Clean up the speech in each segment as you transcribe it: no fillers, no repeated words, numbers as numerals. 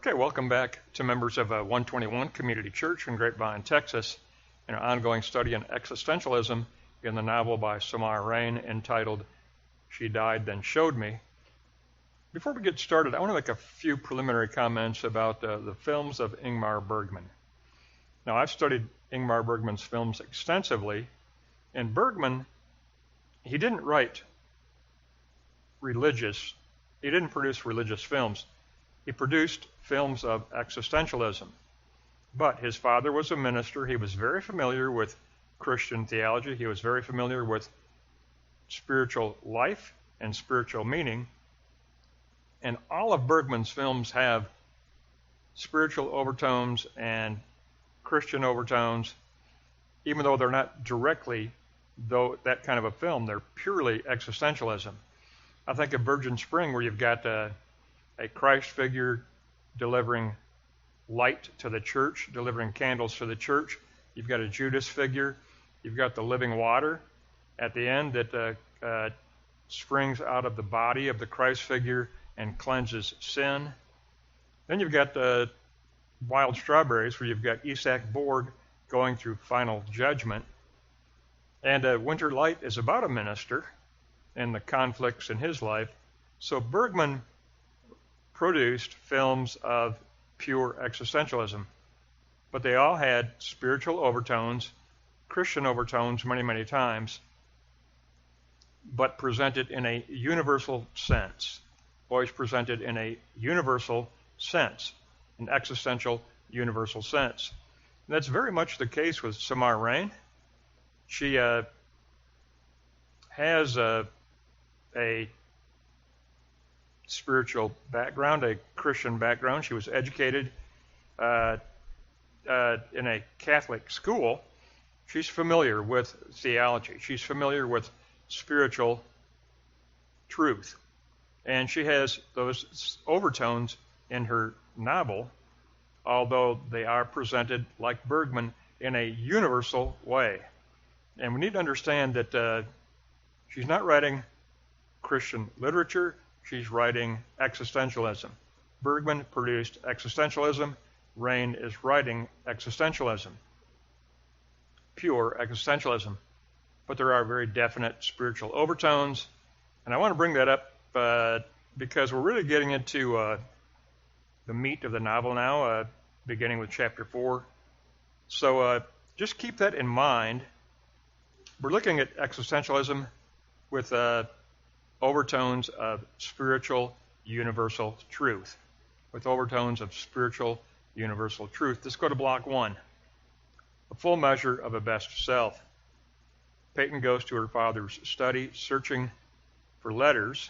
Okay, welcome back to members of 121 Community Church in Grapevine, Texas, in our ongoing study on existentialism in the novel by Reine entitled She Died Then Showed Me. Before we get started, I want to make a few preliminary comments about the films of Ingmar Bergman. Now, I've studied Ingmar Bergman's films extensively, and Bergman, he didn't produce religious films. He produced films of existentialism. But his father was a minister. He was very familiar with Christian theology. He was very familiar with spiritual life and spiritual meaning. And all of Bergman's films have spiritual overtones and Christian overtones, even though they're not directly that kind of a film. They're purely existentialism. I think of Virgin Spring, where you've got a Christ figure delivering light to the church, delivering candles to the church. You've got a Judas figure. You've got the living water at the end that springs out of the body of the Christ figure and cleanses sin. Then you've got Wild Strawberries, where you've got Isaac Borg going through final judgment. And Winter Light is about a minister and the conflicts in his life. So Bergman produced films of pure existentialism, but they all had spiritual overtones, Christian overtones many, many times, but presented in a universal sense. Always presented in a universal sense, an existential universal sense. And that's very much the case with Samar Reine. She has a spiritual background, a Christian background. She was educated in a Catholic school. She's familiar with theology. She's familiar with spiritual truth. And she has those overtones in her novel, although they are presented, like Bergman, in a universal way. And we need to understand that she's not writing Christian literature. She's writing existentialism. Bergman produced existentialism. Reine is writing existentialism, pure existentialism. But there are very definite spiritual overtones. And I want to bring that up because we're really getting into the meat of the novel now, beginning with chapter 4. So just keep that in mind. We're looking at existentialism with overtones of spiritual universal truth. With overtones of spiritual universal truth. Let's go to block 1. A full measure of a best self. Peyton goes to her father's study, searching for letters.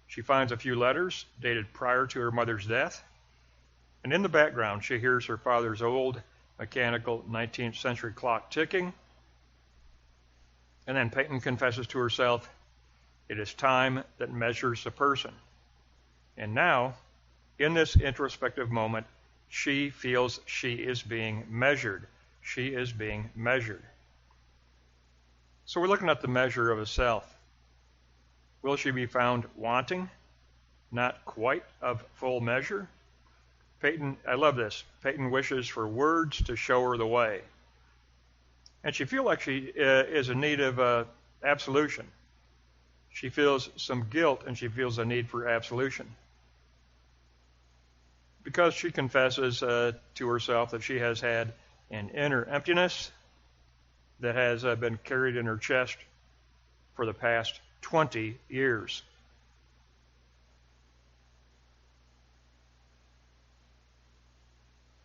She finds a few letters dated prior to her mother's death. And in the background, she hears her father's old mechanical 19th century clock ticking. And then Peyton confesses to herself, it is time that measures the person. And now, in this introspective moment, she feels she is being measured. She is being measured. So we're looking at the measure of a self. Will she be found wanting, not quite of full measure? Peyton, I love this. Peyton wishes for words to show her the way. And she feels like she is in need of absolution. She feels some guilt, and she feels a need for absolution. Because she confesses to herself that she has had an inner emptiness that has been carried in her chest for the past 20 years.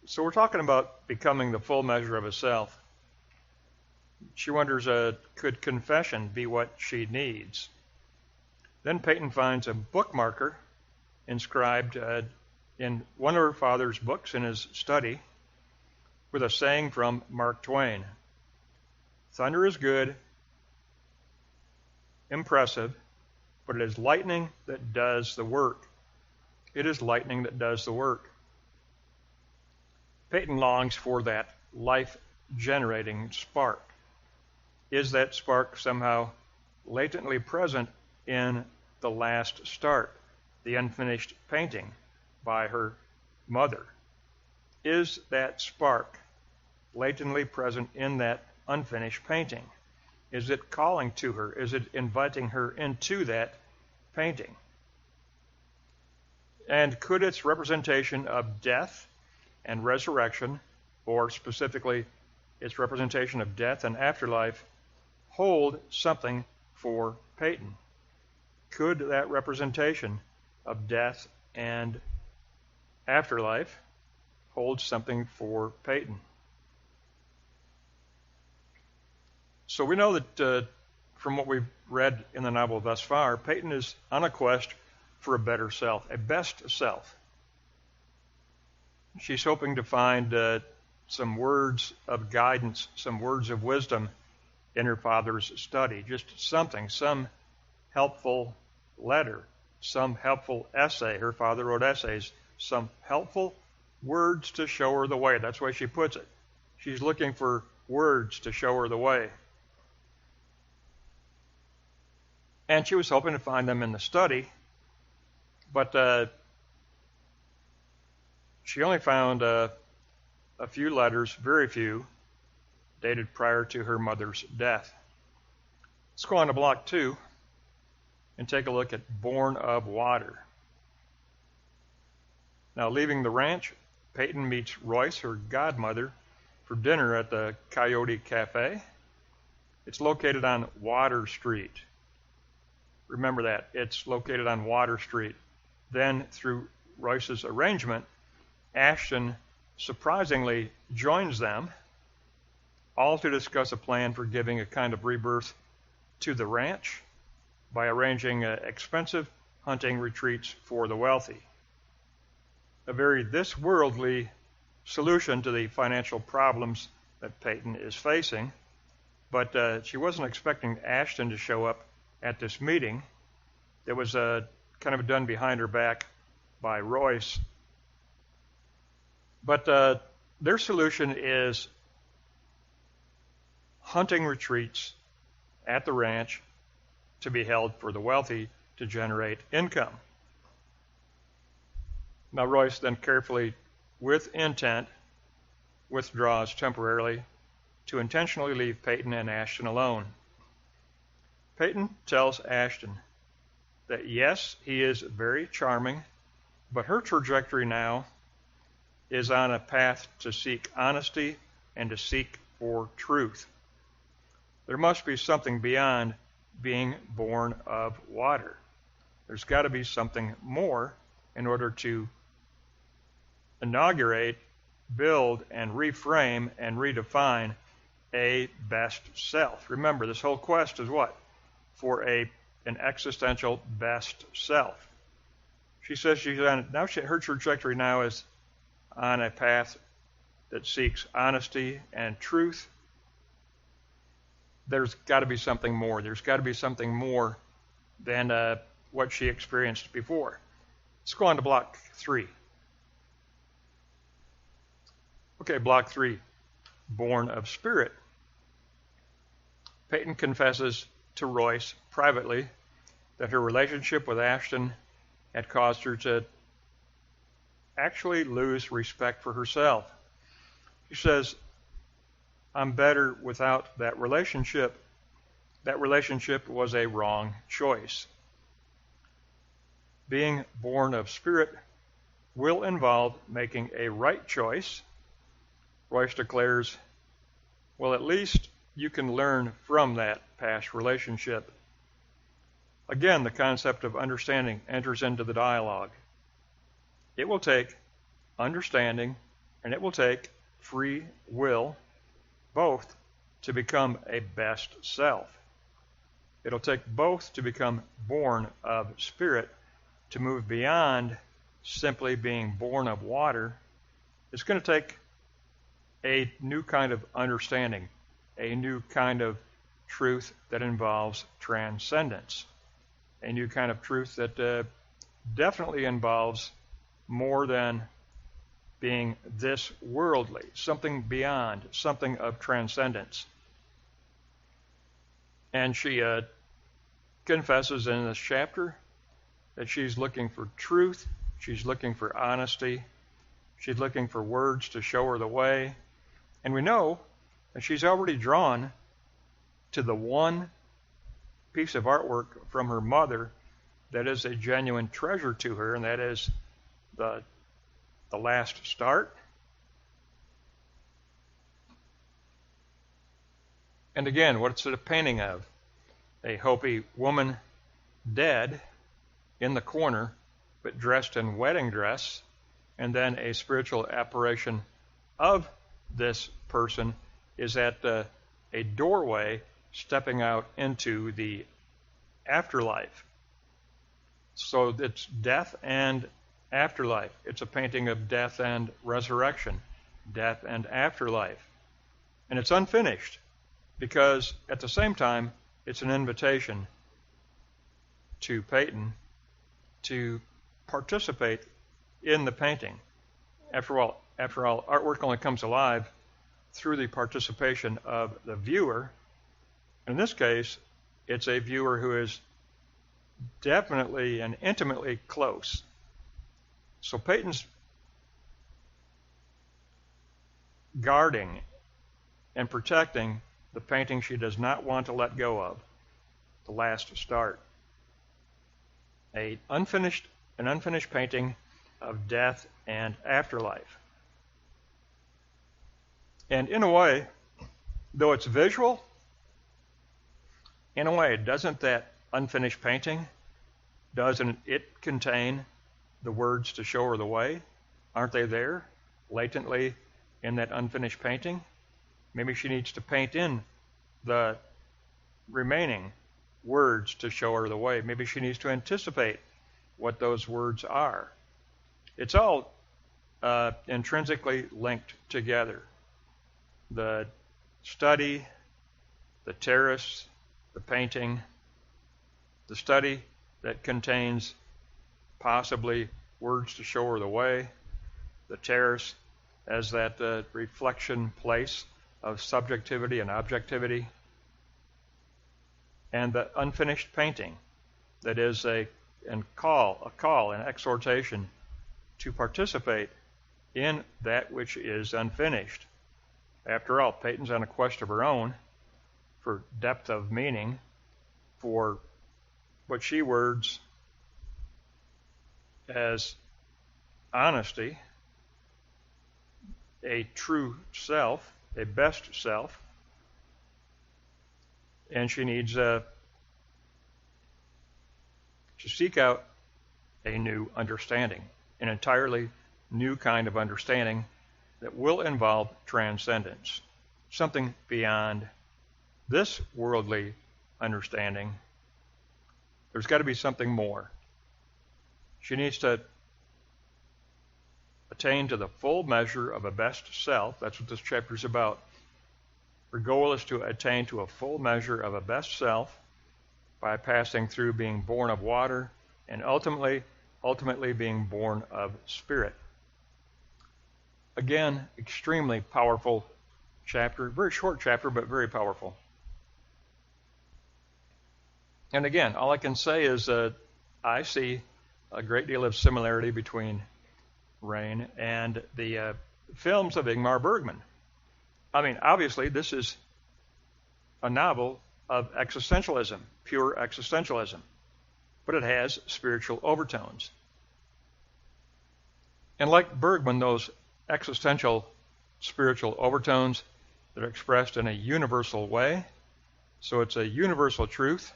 So we're talking about becoming the full measure of a self. She wonders, could confession be what she needs? Then Peyton finds a bookmarker inscribed in one of her father's books in his study with a saying from Mark Twain. Thunder is good, impressive, but it is lightning that does the work. It is lightning that does the work. Peyton longs for that life-generating spark. Is that spark somehow latently present in the last start, the unfinished painting by her mother? Is that spark latently present in that unfinished painting? Is it calling to her? Is it inviting her into that painting? And could its representation of death and resurrection, or specifically its representation of death and afterlife, hold something for Peyton? Could that representation of death and afterlife hold something for Peyton? So we know that from what we've read in the novel thus far, Peyton is on a quest for a better self, a best self. She's hoping to find some words of guidance, some words of wisdom in her father's study, just something, some helpful letter, some helpful essay. Her father wrote essays, some helpful words to show her the way. That's the way she puts it. She's looking for words to show her the way. And she was hoping to find them in the study, but she only found a few letters, very few, dated prior to her mother's death. Let's go on to block 2 and take a look at Born of Water. Now, leaving the ranch, Peyton meets Royce, her godmother, for dinner at the Coyote Cafe. It's located on Water Street. Remember that. It's located on Water Street. Then, through Royce's arrangement, Ashton surprisingly joins them, all to discuss a plan for giving a kind of rebirth to the ranch by arranging expensive hunting retreats for the wealthy. A very this-worldly solution to the financial problems that Peyton is facing, but she wasn't expecting Ashton to show up at this meeting. It was kind of done behind her back by Royce. But their solution is hunting retreats at the ranch to be held for the wealthy to generate income. Now Royce then carefully, with intent, withdraws temporarily to intentionally leave Peyton and Ashton alone. Peyton tells Ashton that yes, he is very charming, but her trajectory now is on a path to seek honesty and to seek for truth. There must be something beyond being born of water. There's got to be something more in order to inaugurate, build, and reframe and redefine a best self. Remember, this whole quest is what? For an existential best self. She says she's on, her trajectory now is on a path that seeks honesty and truth. There's got to be something more. There's got to be something more than what she experienced before. Let's go on to block 3. Okay, block 3, Born of Spirit. Peyton confesses to Royce privately that her relationship with Ashton had caused her to actually lose respect for herself. She says, I'm better without that relationship. That relationship was a wrong choice. Being born of spirit will involve making a right choice. Royce declares, well, at least you can learn from that past relationship. Again, the concept of understanding enters into the dialogue. It will take understanding and it will take free will, both, to become a best self. It'll take both to become born of spirit, to move beyond simply being born of water. It's going to take a new kind of understanding, a new kind of truth that involves transcendence, a new kind of truth that definitely involves more than being this worldly, something beyond, something of transcendence. And she confesses in this chapter that she's looking for truth, she's looking for honesty, She's looking for words to show her the way. And we know that she's already drawn to the one piece of artwork from her mother that is a genuine treasure to her, and that is the last start. And again, what's it a painting of? A Hopi woman dead in the corner, but dressed in wedding dress, and then a spiritual apparition of this person is at a doorway stepping out into the afterlife. So it's death and afterlife. It's a painting of death and resurrection, death and afterlife. And it's unfinished because at the same time, it's an invitation to Peyton to participate in the painting. After all, artwork only comes alive through the participation of the viewer. In this case, it's a viewer who is definitely and intimately close. So Peyton's guarding and protecting the painting she does not want to let go of, the last start. An unfinished painting of death and afterlife. And in a way, though it's visual, in a way, doesn't that unfinished painting, doesn't it contain the words to show her the way? Aren't they there, latently in that unfinished painting? Maybe she needs to paint in the remaining words to show her the way. Maybe she needs to anticipate what those words are. It's all intrinsically linked together. The study, the terrace, the painting, the study that contains possibly words to show her the way, the terrace as that reflection place of subjectivity and objectivity, and the unfinished painting that is a call, an exhortation to participate in that which is unfinished. After all, Peyton's on a quest of her own for depth of meaning, for what she words as honesty, a true self, a best self, and she needs to seek out a new understanding, an entirely new kind of understanding that will involve transcendence, something beyond this worldly understanding. There's got to be something more. She needs to attain to the full measure of a best self. That's what this chapter is about. Her goal is to attain to a full measure of a best self by passing through being born of water and ultimately being born of spirit. Again, extremely powerful chapter, very short chapter, but very powerful. And again, all I can say is I see a great deal of similarity between Reine and the films of Ingmar Bergman. I mean, obviously, this is a novel of existentialism, pure existentialism, but it has spiritual overtones. And like Bergman, those existential spiritual overtones that are expressed in a universal way, so it's a universal truth.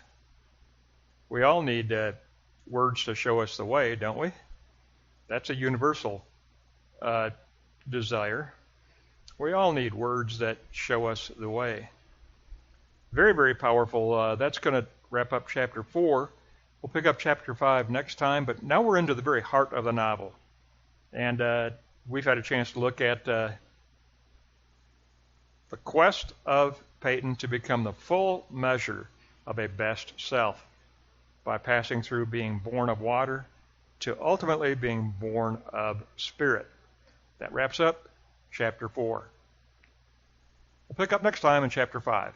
We all need words to show us the way, don't we? That's a universal desire. We all need words that show us the way. Very, very powerful. That's going to wrap up chapter 4. We'll pick up chapter 5 next time, but now we're into the very heart of the novel. And we've had a chance to look at the quest of Peyton to become the full measure of a best self by passing through being born of water to ultimately being born of spirit. That wraps up chapter 4. We'll pick up next time in chapter 5.